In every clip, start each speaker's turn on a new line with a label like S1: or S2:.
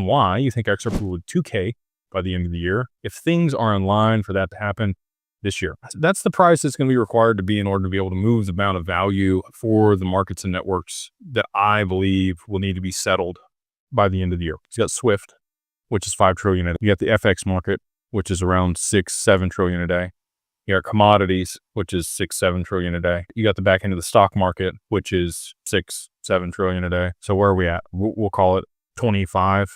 S1: why you think XRP would 2K by the end of the year if things are in line for that to happen this year. That's the price that's going to be required to be in order to be able to move the amount of value for the markets and networks that I believe will need to be settled by the end of the year. You got Swift, which is 5 trillion a day. You got the FX market, which is around 6-7 trillion a day. You got commodities, which is 6-7 trillion a day. You got the back end of the stock market, which is 6-7 trillion a day. So where are we at? We'll call it $25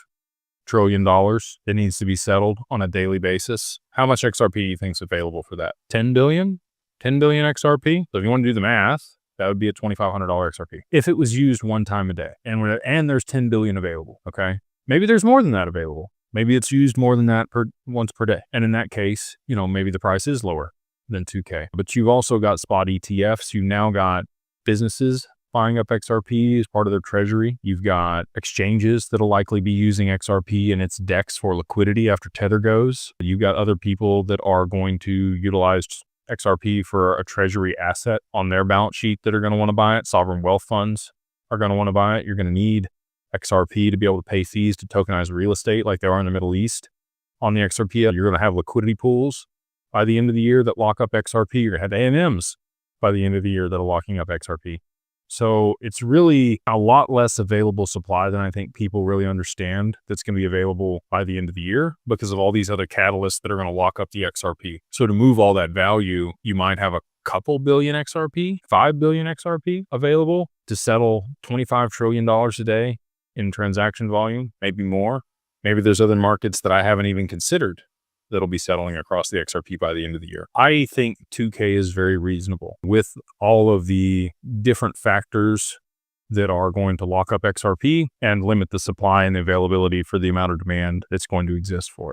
S1: trillion that needs to be settled on a daily basis. How much XRP do you think is available for that? 10 billion? 10 billion XRP? So if you want to do the math, that would be a $2,500 XRP if it was used one time a day. And there's 10 billion available, okay? Maybe there's more than that available. Maybe it's used more than that once per day. And in that case, maybe the price is lower than 2K. But you've also got spot ETFs. You've now got businesses buying up XRP as part of their treasury. You've got exchanges that'll likely be using XRP in its DEX for liquidity after Tether goes. You've got other people that are going to utilize XRP for a treasury asset on their balance sheet that are going to want to buy it. Sovereign wealth funds are going to want to buy it. You're going to need XRP to be able to pay fees to tokenize real estate like they are in the Middle East. On the XRP, you're going to have liquidity pools by the end of the year that lock up XRP. You're going to have AMMs by the end of the year that are locking up XRP. So it's really a lot less available supply than I think people really understand that's going to be available by the end of the year because of all these other catalysts that are going to lock up the XRP. So to move all that value, you might have a couple billion XRP, 5 billion XRP available to settle $25 trillion a day in transaction volume, maybe more. Maybe there's other markets that I haven't even considered that'll be settling across the XRP by the end of the year. I think 2K is very reasonable with all of the different factors that are going to lock up XRP and limit the supply and the availability for the amount of demand that's going to exist for it.